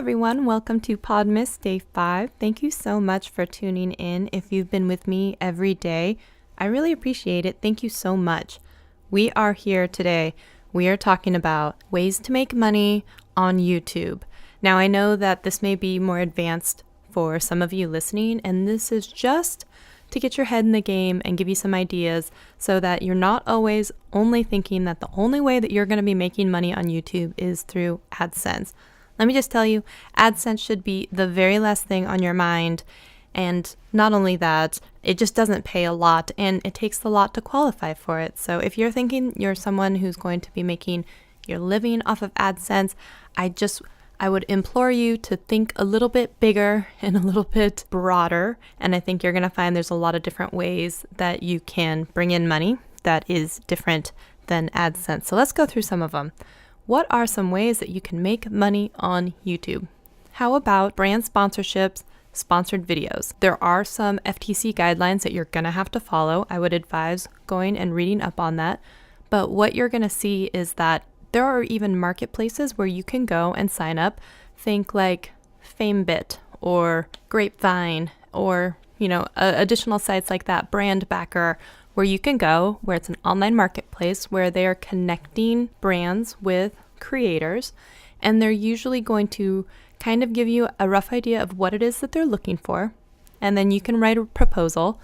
everyone. Welcome to Podmas Day 5. Thank you so much for tuning in. If you've been with me every day, I really appreciate it. Thank you so much. We are here today. We are talking about ways to make money on YouTube. Now, I know that this may be more advanced for some of you listening, and this is just to get your head in the game and give you some ideas so that you're not always only thinking that the only way that you're going to be making money on YouTube is through Adsense. Let me just tell you, Adsense should be the very last thing on your mind. And not only that, it just doesn't pay a lot and it takes a lot to qualify for it. So if you're thinking you're someone who's going to be making your living off of Adsense, I would implore you to think a little bit bigger and a little bit broader. And I think you're going to find there's a lot of different ways that you can bring in money that is different than Adsense. So let's go through some of them. What are some ways that you can make money on YouTube? How about brand sponsorships, sponsored videos? There are some FTC guidelines that you're going to have to follow. I would advise going and reading up on that. But what you're going to see is that there are even marketplaces where you can go and sign up. Think like FameBit or Grapevine or, additional sites like that, Brand Backer, where you can go, where it's an online marketplace where they are connecting brands with creators, and they're usually going to kind of give you a rough idea of what it is that they're looking for, and then you can write a proposal,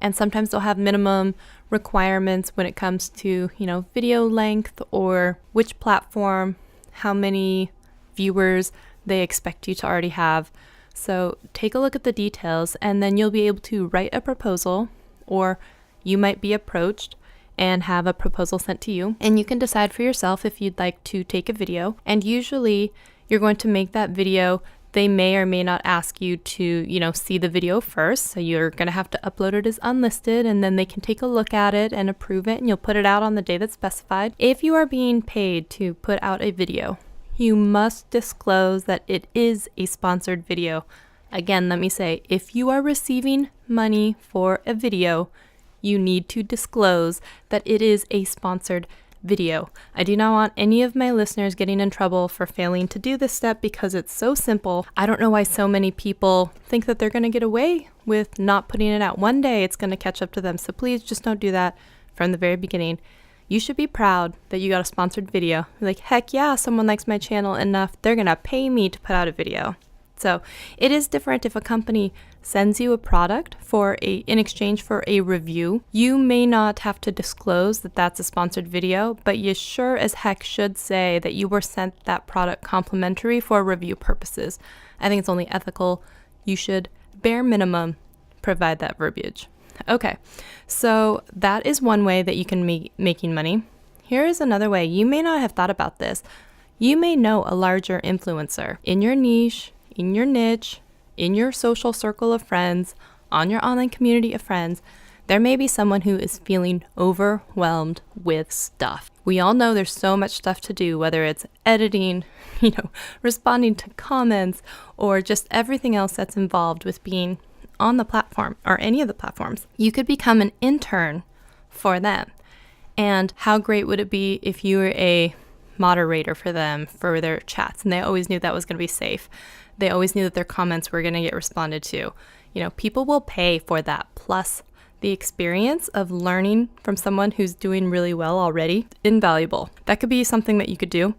and sometimes they'll have minimum requirements when it comes to, video length or which platform, how many viewers they expect you to already have. So take a look at the details, and then you'll be able to write a proposal, or you might be approached and have a proposal sent to you, and you can decide for yourself if you'd like to take a video. And usually you're going to make that video. They may or may not ask you to, see the video first. So you're going to have to upload it as unlisted, and then they can take a look at it and approve it, and you'll put it out on the day that's specified. If you are being paid to put out a video, you must disclose that it is a sponsored video. Again, let me say, if you are receiving money for a video, you need to disclose that it is a sponsored video. I do not want any of my listeners getting in trouble for failing to do this step because it's so simple. I don't know why so many people think that they're going to get away with not putting it out. One day it's going to catch up to them. So please just don't do that from the very beginning. You should be proud that you got a sponsored video. Like, heck yeah, someone likes my channel enough, they're going to pay me to put out a video. So it is different if a company sends you a product in exchange for a review. You may not have to disclose that that's a sponsored video, but you sure as heck should say that you were sent that product complimentary for review purposes. I think it's only ethical. You should, bare minimum, provide that verbiage. Okay, so that is one way that you can be making money. Here is another way. You may not have thought about this. You may know a larger influencer in your niche, in your niche, in your social circle of friends, on your online community of friends. There may be someone who is feeling overwhelmed with stuff. We all know there's so much stuff to do, whether it's editing, responding to comments, or just everything else that's involved with being on the platform or any of the platforms. You could become an intern for them. And how great would it be if you were a moderator for them for their chats, and they always knew that was going to be safe. They always knew that their comments were going to get responded to. People will pay for that, plus the experience of learning from someone who's doing really well already. Invaluable. That could be something that you could do.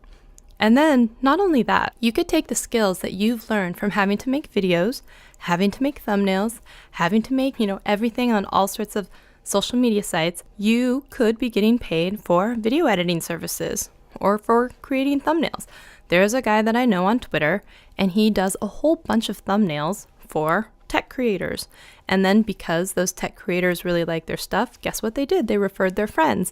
And then not only that, you could take the skills that you've learned from having to make videos, having to make thumbnails, having to make, everything on all sorts of social media sites. You could be getting paid for video editing services or for creating thumbnails. There's a guy that I know on Twitter, and he does a whole bunch of thumbnails for tech creators. And then because those tech creators really like their stuff, guess what they did? They referred their friends,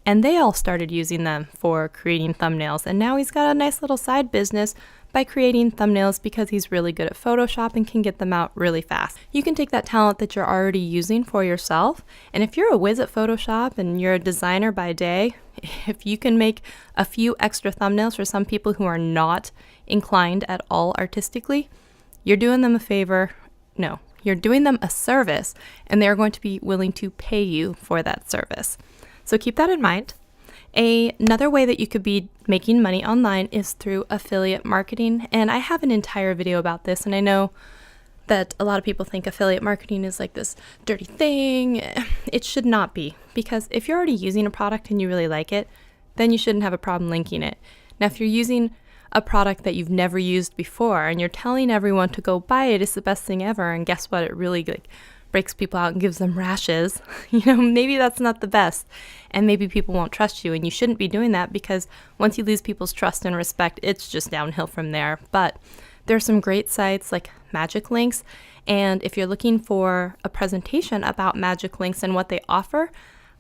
and they all started using them for creating thumbnails. And now he's got a nice little side business by creating thumbnails because he's really good at Photoshop and can get them out really fast. You can take that talent that you're already using for yourself, and if you're a whiz at Photoshop and you're a designer by day, if you can make a few extra thumbnails for some people who are not inclined at all artistically, you're doing them a favor. No, you're doing them a service, and they're going to be willing to pay you for that service. So keep that in mind. Another way that you could be making money online is through affiliate marketing. And I have an entire video about this, and I know that a lot of people think affiliate marketing is like this dirty thing. It should not be, because if you're already using a product and you really like it, then you shouldn't have a problem linking it. Now, if you're using a product that you've never used before and you're telling everyone to go buy it, it's the best thing ever, and guess what? It really breaks people out and gives them rashes. Maybe that's not the best, and maybe people won't trust you, and you shouldn't be doing that, because once you lose people's trust and respect, it's just downhill from there. But there's some great sites like Magic Links, and if you're looking for a presentation about Magic Links and what they offer,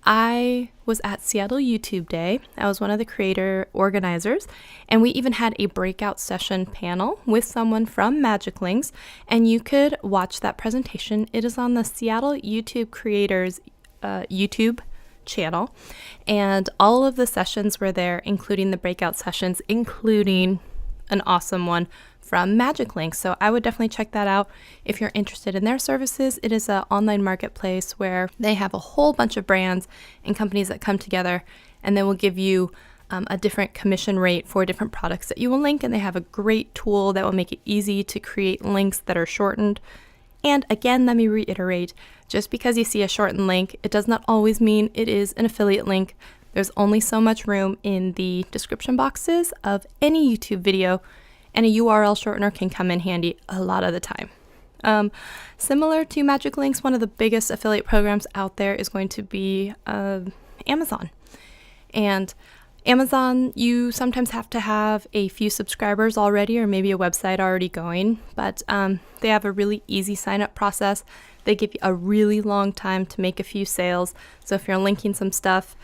I was at Seattle YouTube Day. I was one of the creator organizers, and we even had a breakout session panel with someone from Magic Links, and you could watch that presentation. It is on the Seattle YouTube Creators YouTube channel, and all of the sessions were there, including the breakout sessions, including an awesome one from Magic Links. So I would definitely check that out if you're interested in their services. It is an online marketplace where they have a whole bunch of brands and companies that come together, and they will give you a different commission rate for different products that you will link. And they have a great tool that will make it easy to create links that are shortened. And again, let me reiterate, just because you see a shortened link, it does not always mean it is an affiliate link. There's only so much room in the description boxes of any YouTube video, and a URL shortener can come in handy a lot of the time. Similar to Magic Links, one of the biggest affiliate programs out there is going to be Amazon. And Amazon, you sometimes have to have a few subscribers already, or maybe a website already going, but they have a really easy sign-up process. They give you a really long time to make a few sales. So if you're linking some stuff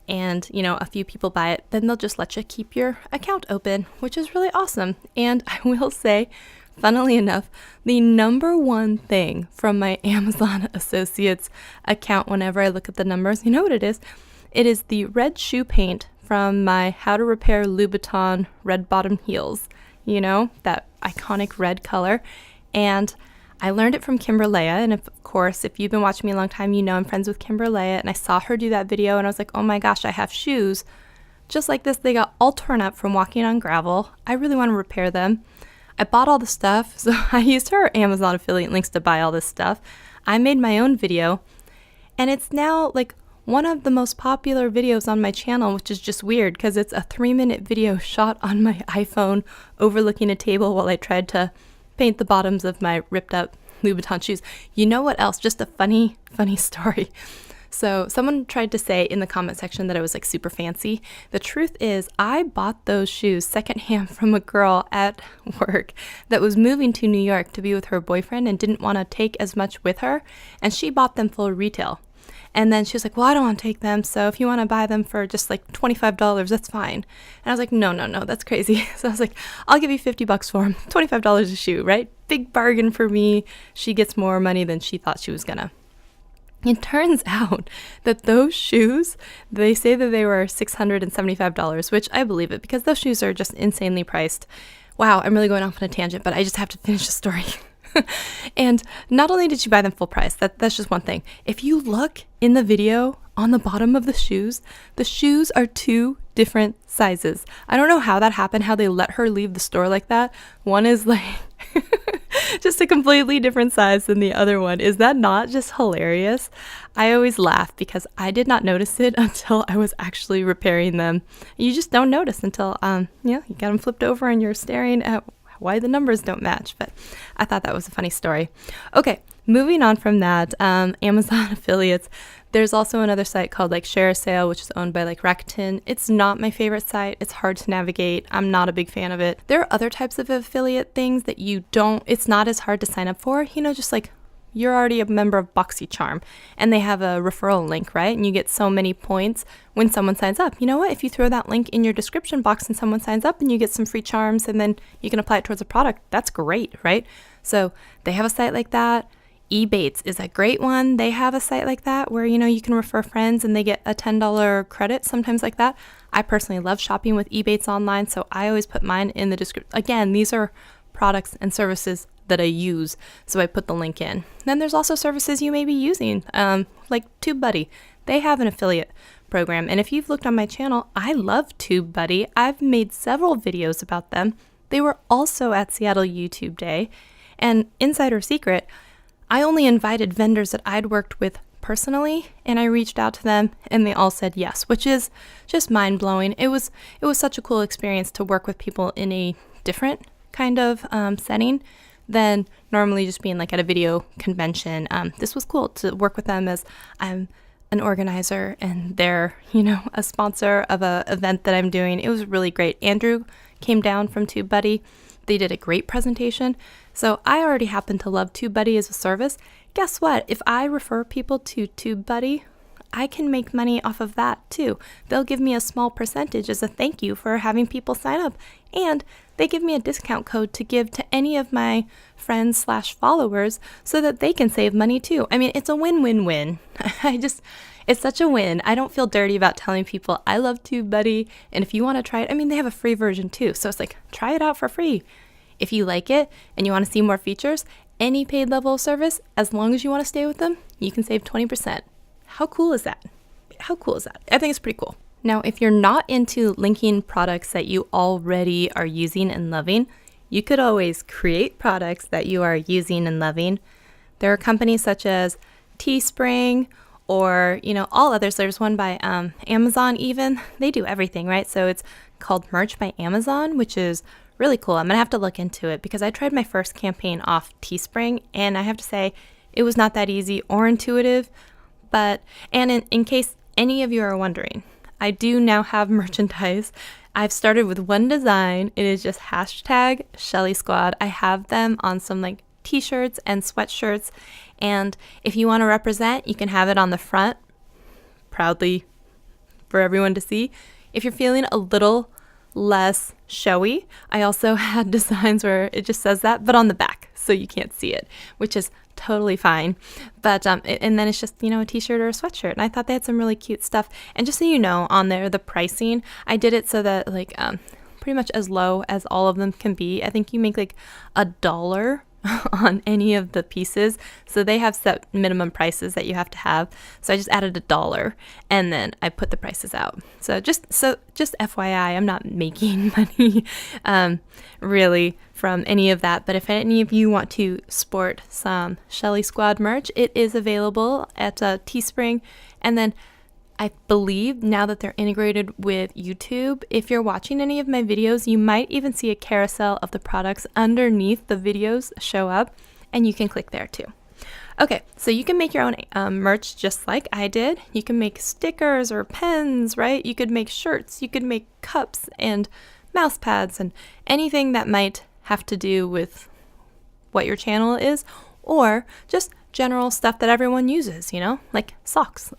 and a few people buy it, then they'll just let you keep your account open, which is really awesome. And I will say, funnily enough, the number one thing from my Amazon Associates account whenever I look at the numbers, you know what it is? It is the red shoe paint from my How to Repair Louboutin red bottom heels, that iconic red color. And I learned it from Kimberlea, and of course, if you've been watching me a long time, you know I'm friends with Kimberlea, and I saw her do that video, and I was like, oh my gosh, I have shoes just like this. They got all torn up from walking on gravel. I really want to repair them. I bought all the stuff, so I used her Amazon affiliate links to buy all this stuff. I made my own video, and it's now like one of the most popular videos on my channel, which is just weird because it's a 3-minute video shot on my iPhone overlooking a table while I tried to paint the bottoms of my ripped up Louboutin shoes. You know what else? Just a funny story. So someone tried to say in the comment section that I was like super fancy. The truth is I bought those shoes secondhand from a girl at work that was moving to New York to be with her boyfriend and didn't want to take as much with her. And she bought them full retail. And then she was like, well, I don't want to take them, so if you want to buy them for just like $25, that's fine. And I was like, no, that's crazy. So I was like, I'll give you $50 for them. $25 a shoe, right? Big bargain for me. She gets more money than she thought she was gonna. It turns out that those shoes, they say that they were $675, which I believe it, because those shoes are just insanely priced. Wow, I'm really going off on a tangent, but I just have to finish the story. And not only did she buy them full price, that's just one thing. If you look in the video on the bottom of the shoes are 2 different sizes. I don't know how that happened, how they let her leave the store like that. One is like just a completely different size than the other one. Is that not just hilarious? I always laugh because I did not notice it until I was actually repairing them. You just don't notice until you got them flipped over and you're staring at why the numbers don't match. But I thought that was a funny story. Okay, moving on from that, Amazon affiliates. There's also another site called like Share a Sale, which is owned by like Rakuten. It's not my favorite site. It's hard to navigate. I'm not a big fan of it. There are other types of affiliate things that it's not as hard to sign up for, just like you're already a member of BoxyCharm and they have a referral link, right? And you get so many points when someone signs up. You know what? If you throw that link in your description box and someone signs up and you get some free charms and then you can apply it towards a product, that's great, right? So they have a site like that. Ebates is a great one. They have a site like that where, you can refer friends and they get a $10 credit, sometimes like that. I personally love shopping with Ebates online, so I always put mine in the description. Again, these are products and services that I use, so I put the link in. Then there's also services you may be using, like TubeBuddy. They have an affiliate program. And if you've looked on my channel, I love TubeBuddy. I've made several videos about them. They were also at Seattle YouTube Day. And insider secret, I only invited vendors that I'd worked with personally, and I reached out to them and they all said yes, which is just mind-blowing. It was such a cool experience to work with people in a different kind of setting than normally just being like at a video convention. This was cool to work with them as I'm an organizer and they're, a sponsor of a event that I'm doing. It was really great. Andrew came down from TubeBuddy. They did a great presentation. So I already happen to love TubeBuddy as a service. Guess what? If I refer people to TubeBuddy, I can make money off of that too. They'll give me a small percentage as a thank you for having people sign up. And they give me a discount code to give to any of my friends/followers so that they can save money too. I mean, it's a win-win-win. It's such a win. I don't feel dirty about telling people I love TubeBuddy. And if you want to try it, they have a free version too. So it's like, try it out for free. If you like it and you want to see more features, any paid level of service, as long as you want to stay with them, you can save 20%. How cool is that? How cool is that? I think it's pretty cool. Now, if you're not into linking products that you already are using and loving, you could always create products that you are using and loving. There are companies such as Teespring or, all others. There's one by Amazon even. They do everything, right? So it's called Merch by Amazon, which is really cool. I'm going to have to look into it because I tried my first campaign off Teespring and I have to say it was not that easy or intuitive. But in case any of you are wondering, I do now have merchandise. I've started with one design. It is just hashtag Shelly Squad. I have them on some like t-shirts and sweatshirts. And if you want to represent, you can have it on the front proudly for everyone to see. If you're feeling a little less showy, I also had designs where it just says that, but on the back, so you can't see it, which is totally fine. But and then it's just a t-shirt or a sweatshirt, and I thought they had some really cute stuff. And just so you know, on there, the pricing, I did it so that pretty much as low as all of them can be. I think you make like $1 on any of the pieces, so they have set minimum prices that you have to have. So I just added $1 and then I put the prices out. So just FYI, I'm not making money really from any of that, but if any of you want to sport some Shelly Squad merch, it is available at Teespring. And then I believe now that they're integrated with YouTube, if you're watching any of my videos, you might even see a carousel of the products underneath the videos show up, and you can click there too. Okay, so you can make your own merch just like I did. You can make stickers or pens, right? You could make shirts, you could make cups and mouse pads and anything that might have to do with what your channel is, or just general stuff that everyone uses, like socks.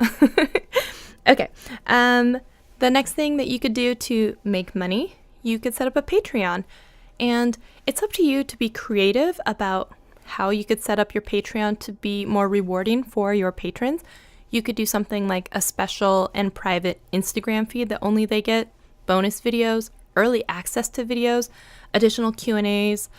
Okay, the next thing that you could do to make money, you could set up a Patreon. And it's up to you to be creative about how you could set up your Patreon to be more rewarding for your patrons. You could do something like a special and private Instagram feed that only they get, bonus videos, early access to videos, additional Q&As,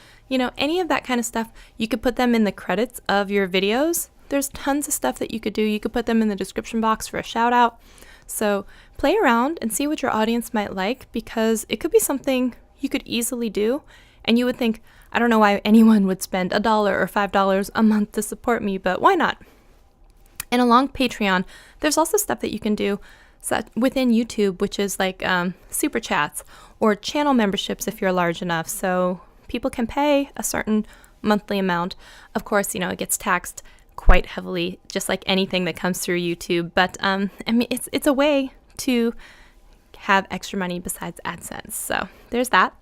any of that kind of stuff. You could put them in the credits of your videos. There's tons of stuff that you could do. You could put them in the description box for a shout out. So play around and see what your audience might like, because it could be something you could easily do. And you would think, I don't know why anyone would spend $1 or $5 a month to support me, but why not? And along Patreon, there's also stuff that you can do within YouTube, which is like super chats or channel memberships if you're large enough. So people can pay a certain monthly amount. Of course, it gets taxed quite heavily, just like anything that comes through YouTube. But it's a way to have extra money besides AdSense. So there's that.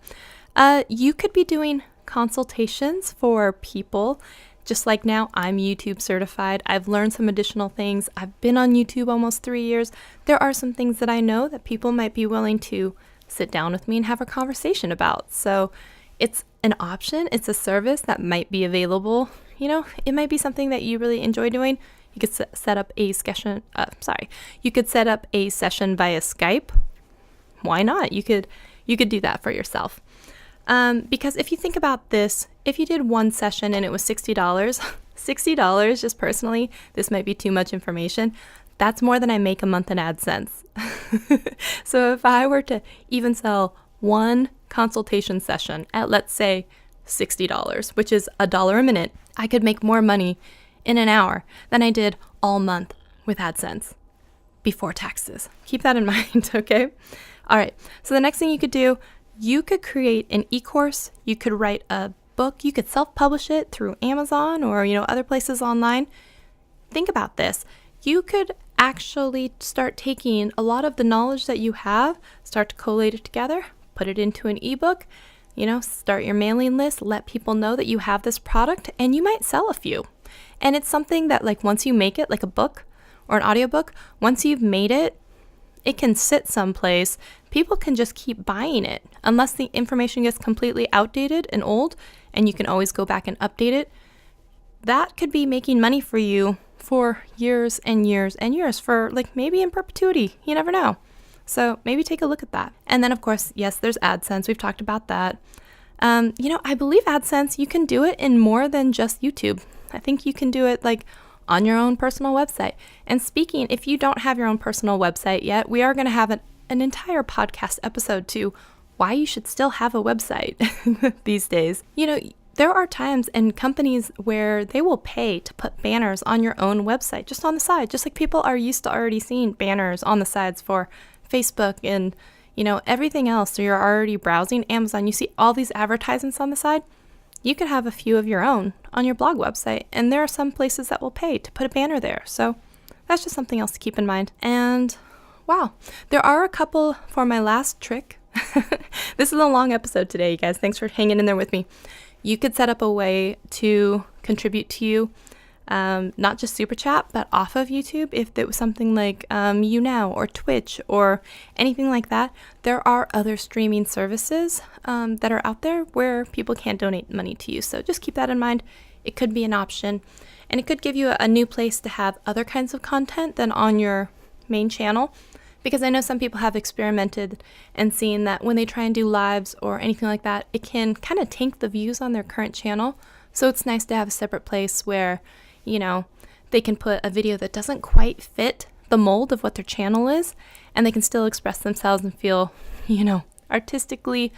You could be doing consultations for people. Just like now, I'm YouTube certified. I've learned some additional things. I've been on YouTube almost 3 years. There are some things that I know that people might be willing to sit down with me and have a conversation about. So it's an option. It's a service that might be available. It might be something that you really enjoy doing. You could set up a session. You could set up a session via Skype. Why not? You could do that for yourself. Because if you think about this, if you did one session and it was $60, $60 just personally, this might be too much information. That's more than I make a month in AdSense. So if I were to even sell one consultation session at, let's say, $60, which is $1 a minute, I could make more money in an hour than I did all month with AdSense before taxes. Keep that in mind, okay? All right, so the next thing you could do, you could create an e-course, you could write a book, you could self-publish it through Amazon or, other places online. Think about this. You could actually start taking a lot of the knowledge that you have, start to collate it together, put it into an ebook, start your mailing list, let people know that you have this product, and you might sell a few. And it's something that, like, once you make it, like a book or an audiobook, once you've made it, it can sit someplace. People can just keep buying it unless the information gets completely outdated and old, and you can always go back and update it. That could be making money for you for years and years and years, for like maybe in perpetuity. You never know. So maybe take a look at that. And then, of course, yes, there's AdSense. We've talked about that. I believe AdSense, you can do it in more than just YouTube. I think you can do it like on your own personal website. And speaking, if you don't have your own personal website yet, we are going to have an entire podcast episode to why you should still have a website these days. There are times and companies where they will pay to put banners on your own website, just on the side, just like people are used to already seeing banners on the sides for Facebook and, everything else. So you're already browsing Amazon, you see all these advertisements on the side. You could have a few of your own on your blog website, and there are some places that will pay to put a banner there. So that's just something else to keep in mind. And wow, there are a couple for my last trick. This is a long episode today, you guys. Thanks for hanging in there with me. You could set up a way to contribute to you, not just Super Chat, but off of YouTube. If it was something like YouNow or Twitch or anything like that, there are other streaming services that are out there where people can't donate money to you. So just keep that in mind. It could be an option, and it could give you a new place to have other kinds of content than on your main channel. Because I know some people have experimented and seen that when they try and do lives or anything like that, it can kind of tank the views on their current channel. So it's nice to have a separate place where, they can put a video that doesn't quite fit the mold of what their channel is, and they can still express themselves and feel, artistically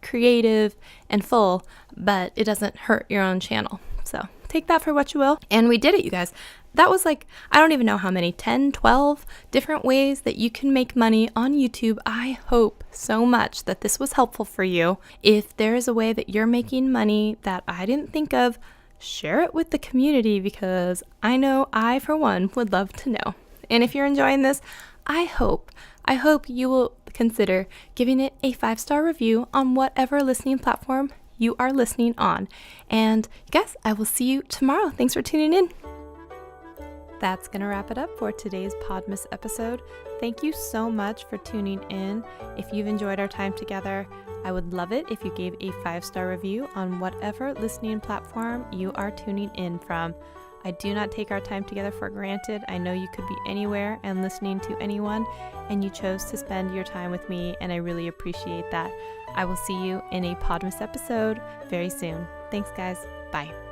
creative and full, but it doesn't hurt your own channel. So take that for what you will. And we did it, you guys. That was like, I don't even know how many, 10, 12 different ways that you can make money on YouTube. I hope so much that this was helpful for you. If there is a way that you're making money that I didn't think of, share it with the community, because I know I, for one, would love to know. And if you're enjoying this, I hope you will consider giving it a 5-star review on whatever listening platform you are listening on. And guys, I will see you tomorrow. Thanks for tuning in. That's going to wrap it up for today's Podmas episode. Thank you so much for tuning in. If you've enjoyed our time together, I would love it if you gave a 5-star review on whatever listening platform you are tuning in from. I do not take our time together for granted. I know you could be anywhere and listening to anyone, and you chose to spend your time with me, and I really appreciate that. I will see you in a Podmas episode very soon. Thanks, guys. Bye.